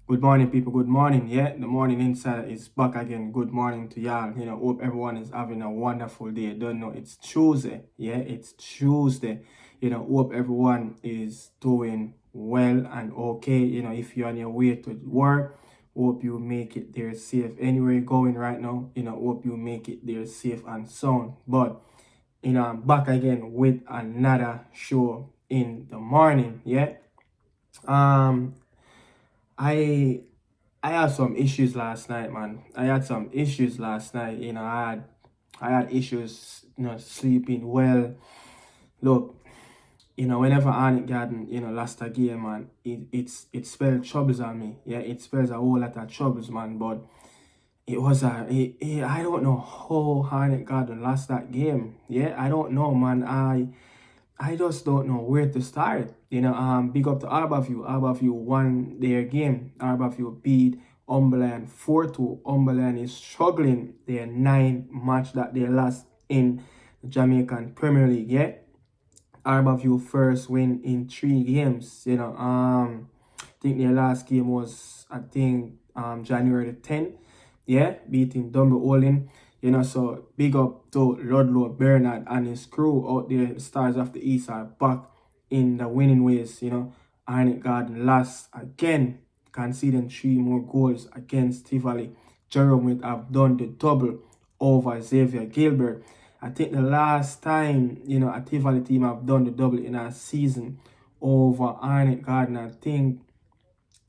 Good morning, people. Good morning. Yeah, the morning insider is back again. Good morning to y'all. Hope everyone is having a wonderful day. Don't know it's Tuesday. Yeah, it's Tuesday. Hope everyone is doing well and okay. If you're on your way to work, hope you make it there safe. Anywhere you're going right now, hope you make it there safe and sound. But I'm back again with another show in the morning. Yeah. Um, I I had some issues last night, man. I had some issues last night. I had issues, sleeping well. Look, whenever Arnett Garden, lost a game, man, it spelled troubles on me. Yeah, it spells a whole lot of troubles, man. But I don't know how Arnett Garden lost that game. Yeah, I don't know, man. I just don't know where to start. Big up to Arborview. Arborview won their game. Arborview beat Umberland 4-2. Umberland is struggling their 9 match that they lost in the Jamaican Premier League. Yeah. Arborview first win in 3 games. I think their last game was January the 10th. Yeah, beating Dumble. So big up to Ludlow Bernard and his crew out there. The Stars of the East are back in the winning ways. Arnett Garden lost again, conceding 3 more goals against Tivoli. Jerome would have done the double over Xavier Gilbert. I think the last time, a Tivoli team have done the double in a season over Arnett Garden, I think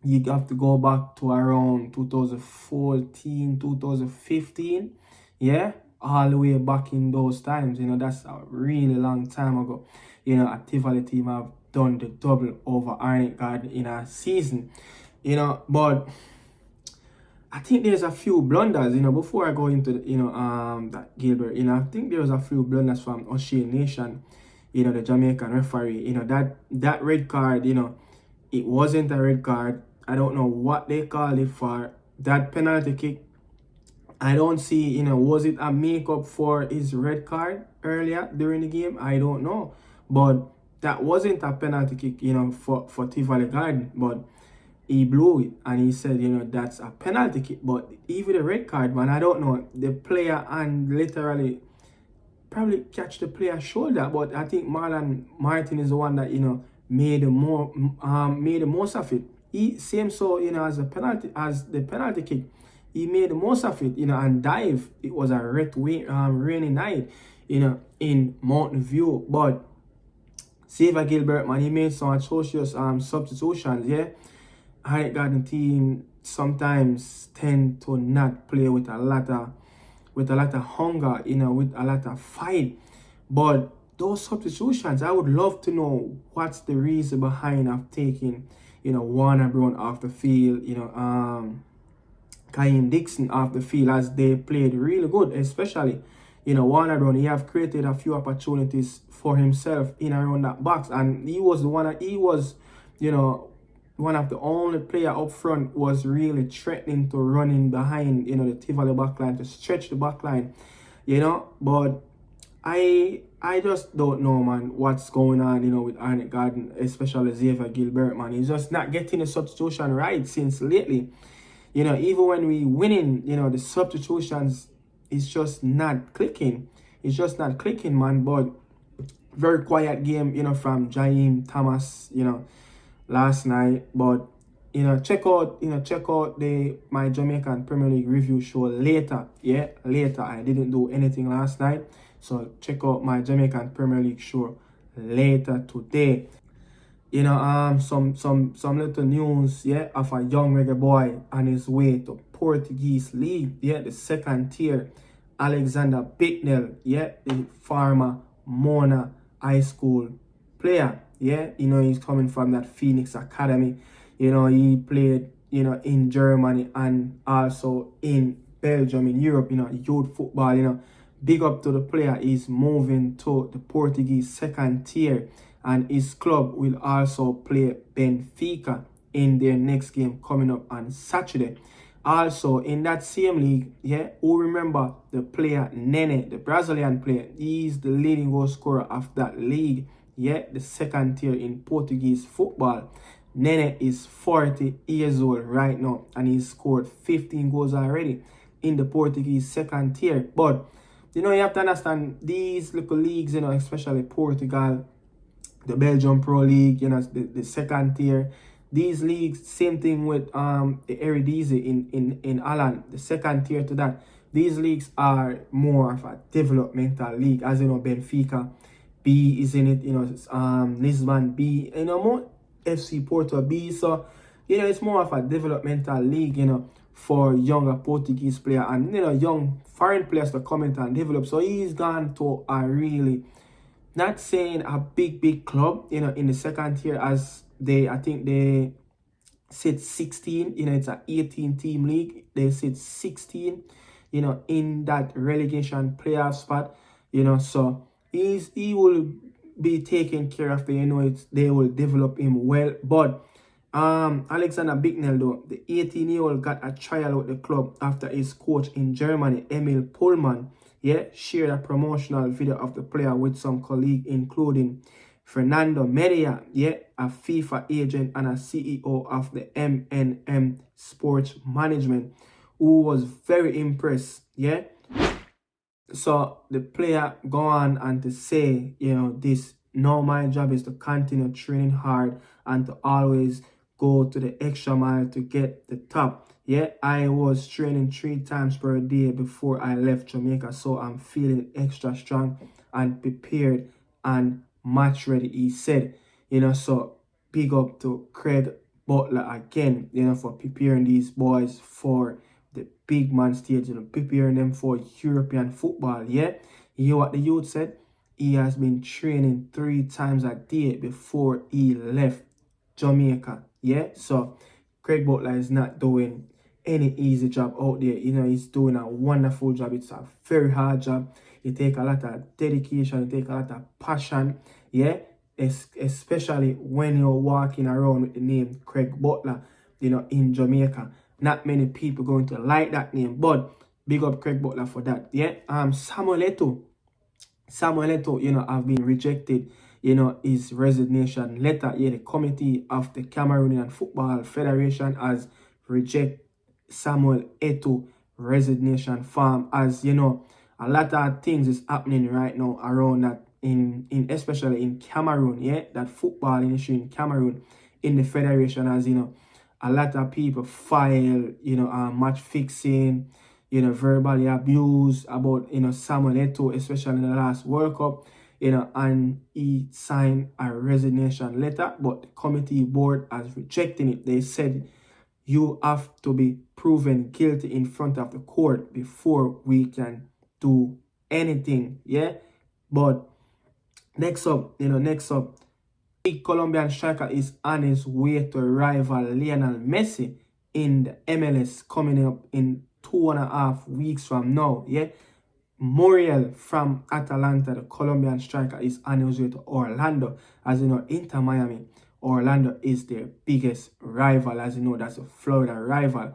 you have to go back to around 2014, 2015. Yeah, all the way back in those times. That's a really long time ago. A Tivoli team have done the double over Arnett Garden in a season. But I think there's a few blunders, before I go into that Gilbert, I think there's a few blunders from O'Shea Nation, the Jamaican referee, that red card, it wasn't a red card. I don't know what they called it for. That penalty kick, I don't see, was it a makeup for his red card earlier during the game? I don't know. But that wasn't a penalty kick, for Tivoli Garden. But he blew it and he said, that's a penalty kick. But even the red card, man, I don't know. The player and literally probably catch the player's shoulder. But I think Marlon Martin is the one that, made the most of it. He same so, as the penalty kick. He made the most of it, and dive. It was a rainy night, in Mountain View. But Xavier Gilbert, man, he made some atrocious substitutions, yeah. Arnett Garden team sometimes tend to not play with a lot of hunger, with a lot of fight. But those substitutions, I would love to know what's the reason behind of taking, Warner Brown off the field, Kaim Dixon off the field, as they played really good, especially, Warner Brown. He have created a few opportunities for himself in and around that box, and he was one of the only player up front was really threatening to run in behind, the Tivoli backline, to stretch the backline, but I just don't know, man, what's going on, with Arnett Garden, especially Xavier Gilbert, man. He's just not getting the substitution right since lately. Even when we winning, the substitutions is just not clicking. It's just not clicking, man. But very quiet game, from Jaheim Thomas, last night. But check out my Jamaican Premier League review show later. Yeah, later. I didn't do anything last night, so check out my Jamaican Premier League show later today. Some little news, yeah, of a young reggae boy on his way to Portuguese League, yeah, the second tier. Alexander Bicknell, yeah, the former Mona High School player, yeah, he's coming from that Phoenix Academy. He played, in Germany and also in Belgium, in Europe, youth football, big up to the player. He's moving to the Portuguese second tier, and his club will also play Benfica in their next game coming up on Saturday. Also, in that same league, yeah, who remember the player Nene, the Brazilian player? He's the leading goal scorer of that league, yeah, the second tier in Portuguese football. Nene is 40 years old right now, and he's scored 15 goals already in the Portuguese second tier. But you have to understand these little leagues, especially Portugal, the Belgium Pro League, the second tier. These leagues, same thing with the Eredivisie in Holland, the second tier to that. These leagues are more of a developmental league, as Benfica B is in it, Lisbon B, more FC Porto B. So, it's more of a developmental league, for younger Portuguese player and young foreign players to come in and develop. So he's gone to a really, not saying a big club, in the second tier, as I think they sit 16, it's an 18 team league. They sit 16, in that relegation playoff spot, so he will be taken care of. They will develop him well. But Alexander Bicknell, though, the 18-year-old, got a trial with the club after his coach in Germany, Emil Pullman, shared a promotional video of the player with some colleagues, including Fernando Media, a FIFA agent and a CEO of the MNM Sports Management, who was very impressed, So the player go on and to say, this, now my job is to continue training hard and to always go to the extra mile to get the top. I was training 3 times per day before I left Jamaica, so I'm feeling extra strong and prepared and match ready, he said. So big up to Craig Butler again, for preparing these boys for the big man stage, preparing them for European football. You hear what the youth said? He has been training 3 times a day before he left Jamaica. So Craig Butler is not doing any easy job out there. He's doing a wonderful job. It's a very hard job. It takes a lot of dedication. It takes a lot of passion. Especially when you're walking around with the name Craig Butler, in Jamaica. Not many people going to like that name, but big up Craig Butler for that. Samuel Eto'o, have been rejected, his resignation letter. The committee of the Cameroonian Football Federation has rejected Samuel Eto'o resignation form, as a lot of things is happening right now around that in especially in Cameroon, that football industry in Cameroon, in the federation, as a lot of people file, match fixing, verbally abuse about, Samuel Eto'o, especially in the last World Cup, and he signed a resignation letter, but the committee board has rejected it. They said, you have to be proven guilty in front of the court before we can do anything, But next up, big Colombian striker is on his way to rival Lionel Messi in the MLS coming up in 2.5 weeks from now. Muriel from Atalanta, the Colombian striker, is on his way to Orlando. As you know, Inter Miami, Orlando is their biggest rival. As you know, that's a Florida rival.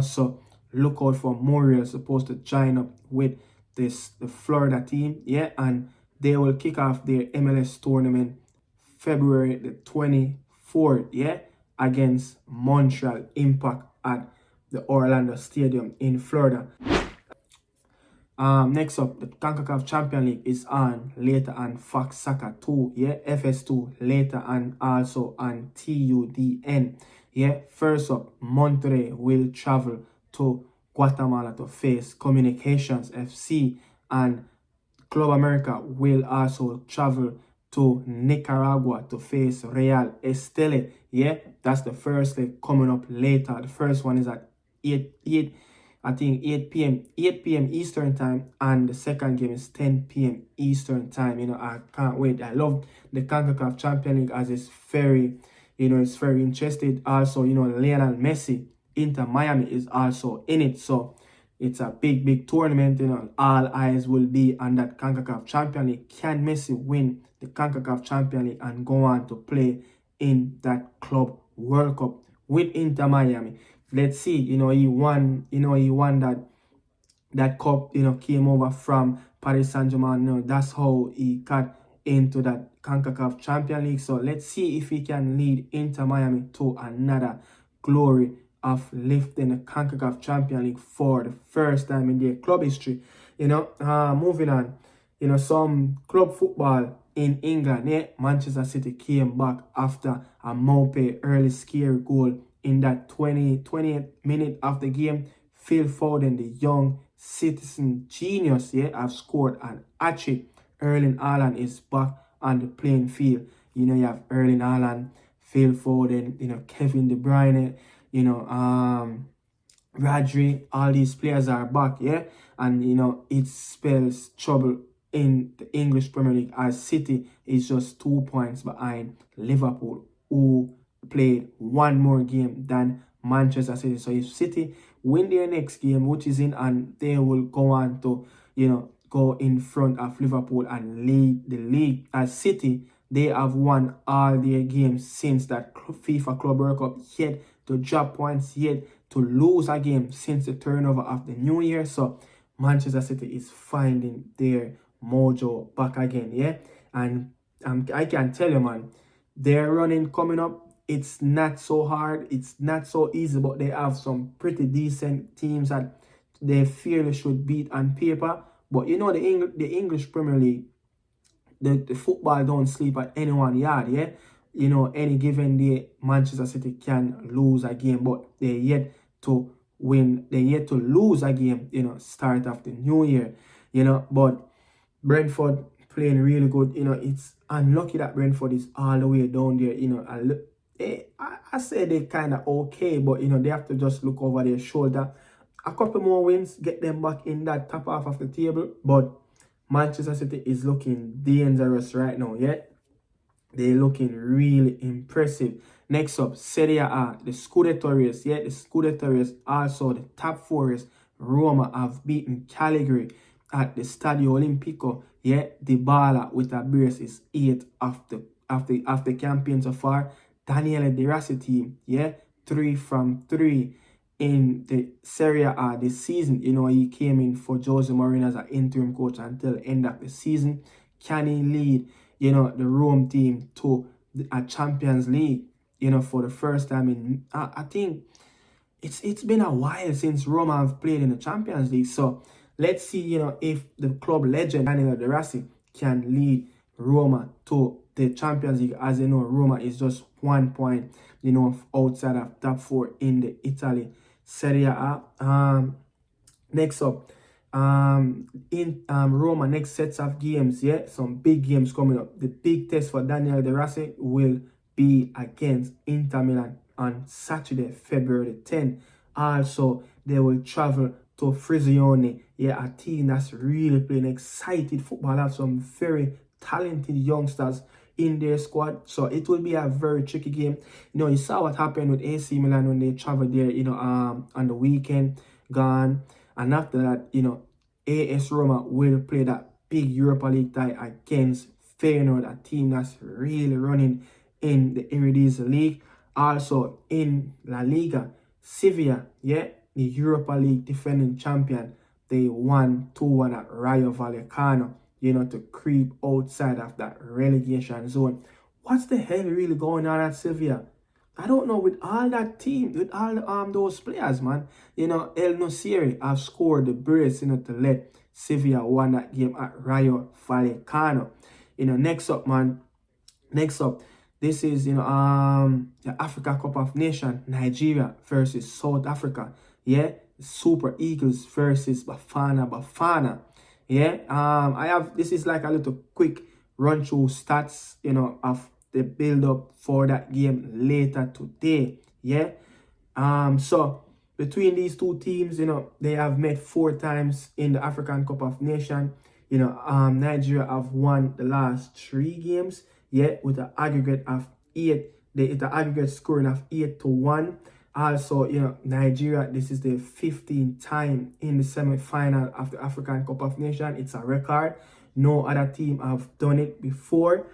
So look out for Muriel, supposed to join up with the Florida team. And they will kick off their MLS tournament February the 24th, against Montreal Impact at the Orlando Stadium in Florida. Next up, the CONCACAF Champions League is on later on Fox Soccer 2, FS2 later, and also on TUDN. First up, Monterrey will travel to Guatemala to face Communications FC, and Club America will also travel to Nicaragua to face Real Esteli. That's the first leg coming up later. The first one is at 8 p.m. Eastern time, and the second game is 10 p.m. Eastern time. I can't wait. I love the CONCACAF Champions League, as it's very, it's very interesting. Also, Lionel Messi, Inter Miami, is also in it. So it's a big tournament. All eyes will be on that CONCACAF Champions League. Can Messi win the CONCACAF Champions League and go on to play in that Club World Cup with Inter Miami? Let's see. He won that cup, came over from Paris Saint-Germain. That's how he got into that CONCACAF Champions League. So let's see if he can lead Inter Miami to another glory of lifting the CONCACAF Champions League for the first time in their club history. Moving on, some club football in England. Manchester City came back after a Mopé early scary goal in that 20th minute of the game. Phil Foden, the young citizen genius, have scored an hat-trick. Erling Haaland is back on the playing field. You have Erling Haaland, Phil Foden, Kevin De Bruyne, Rodri, all these players are back, and it spells trouble in the English Premier League as City is just 2 points behind Liverpool, who played one more game than Manchester City. So if City win their next game, which is in, and they will go on to go in front of Liverpool and lead the league. As City, they have won all their games since that FIFA Club World Cup, yet to drop points, yet to lose a game since the turnover of the new year. So Manchester City is finding their mojo back again, and I can tell you, man, their running coming up, it's not so hard, it's not so easy, but they have some pretty decent teams that they feel they should beat on paper. But the English Premier League, the football don't sleep at anyone's yard, any given day, Manchester City can lose a game, but they're yet to win, they're yet to lose a game, start of the new year, but Brentford playing really good, it's unlucky that Brentford is all the way down there, I say they're kind of okay, but, they have to just look over their shoulder. A couple more wins, get them back in that top half of the table, but Manchester City is looking dangerous right now, They're looking really impressive. Next up, Seria A, the Scudetto race, the Scudetto race, also the top four race. Roma have beaten Cagliari at the Stadio Olimpico, Dybala with a brace is 8th of the campaign so far. Daniele De Rossi team, 3 from 3 in the Serie A this season. He came in for Jose Mourinho as an interim coach until the end of the season. Can he lead, the Rome team to a Champions League, for the first time in, I think, it's been a while since Roma have played in the Champions League. So let's see, if the club legend Daniele De Rossi can lead Roma to the Champions League. As you know, Roma is just 1 point, outside of top 4 in the Italy Serie A. Next up, in Roma, next sets of games, some big games coming up. The big test for Daniele De Rossi will be against Inter Milan on Saturday, February 10th. Also, they will travel to Frizione, a team that's really playing excited football, have some very talented youngsters in their squad. So it will be a very tricky game. You saw what happened with AC Milan when they traveled there, on the weekend gone. And after that, AS Roma will play that big Europa League tie against Feyenoord, a team that's really running in the Eredivisie League. Also in La Liga, Sevilla, the Europa League defending champion, they won 2-1 at Rayo Vallecano, to creep outside of that relegation zone. What's the hell really going on at Sevilla? I don't know, with all that team, with all those players, man. El Nosiri have scored the brace, to let Sevilla win that game at Rayo Vallecano. Next up, this is, the Africa Cup of Nations, Nigeria versus South Africa. Super Eagles versus Bafana. This is like a little quick run through stats, of the build up for that game later today. So between these two teams, they have met 4 times in the African Cup of Nations. Nigeria have won the last 3 games, with an aggregate of 8. The aggregate scoring of 8-1. Also, Nigeria, this is the 15th time in the semi-final of the African Cup of Nations. It's a record. No other team have done it before.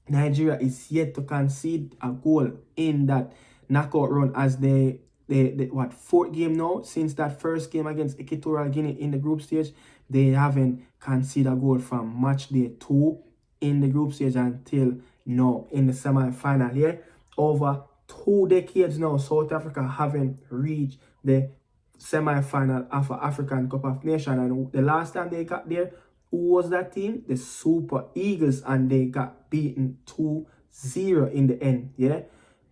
Nigeria is yet to concede a goal in that knockout run, as they 4th game now since that first game against Equatorial Guinea in the group stage. They haven't conceded a goal from match day 2 in the group stage until now in the semi-final. Yeah, over 2 decades now, South Africa haven't reached the semi-final of the African Cup of Nations. And the last time they got there, who was that team? The Super Eagles, and they got beaten 2-0 in the end. Yeah.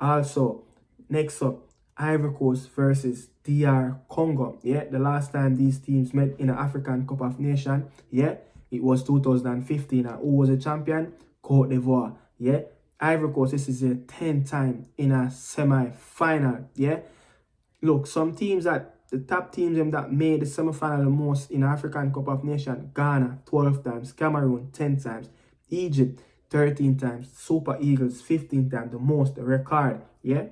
Also, next up, Ivory Coast versus DR Congo. Yeah, the last time these teams met in the African Cup of Nations, yeah, it was 2015. And who was the champion? Cote d'Ivoire. Yeah, Ivory Coast, this is their 10th time in a semi-final. Yeah, look, some teams that the top teams them that made the semi-final the most in African Cup of Nations: Ghana 12 times, Cameroon 10 times, Egypt 13 times, Super Eagles 15 times, the most, the record. Yeah.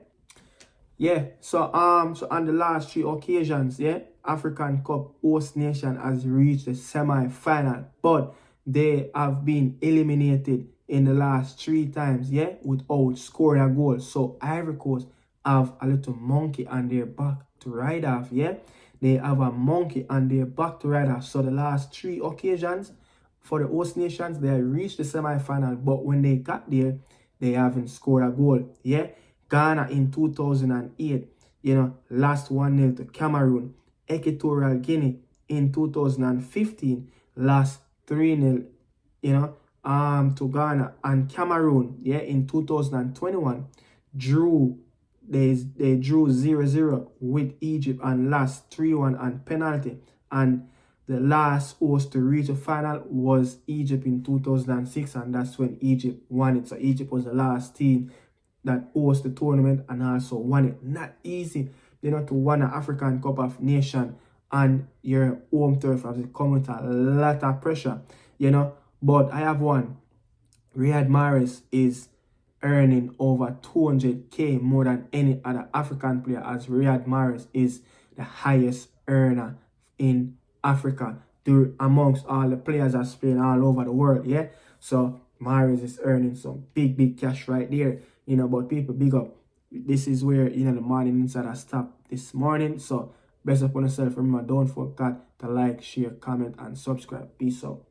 Yeah, so on the last 3 occasions, yeah, African Cup host nation has reached the semi-final, but they have been eliminated in the last 3 times, yeah, without scoring a goal. So Ivory Coast have a little monkey on their back to ride off, yeah. They have a monkey on their back to ride off. So the last 3 occasions for the host nations, they reached the semi-final, but when they got there, they haven't scored a goal, yeah. Ghana in 2008, lost 1-0 to Cameroon. Equatorial Guinea in 2015 lost 3-0, to Ghana. And Cameroon, yeah, in 2021 drew they drew 0-0 with Egypt and lost 3-1 on penalty. And the last host to reach the final was Egypt in 2006, and that's when Egypt won it. So Egypt was the last team that host the tournament and also won it. Not easy, to win an African Cup of Nations on your home turf, as it comes with a lot of pressure, But I have one. Riyad Mahrez is earning over 200k more than any other African player, as Riyad Mahrez is the highest earner in Africa amongst all the players that's playing all over the world, yeah? So Mahrez is earning some big cash right there, but people, big up. This is where, the morning insider stopped this morning. So best up on yourself. Remember, don't forget to like, share, comment, and subscribe. Peace out.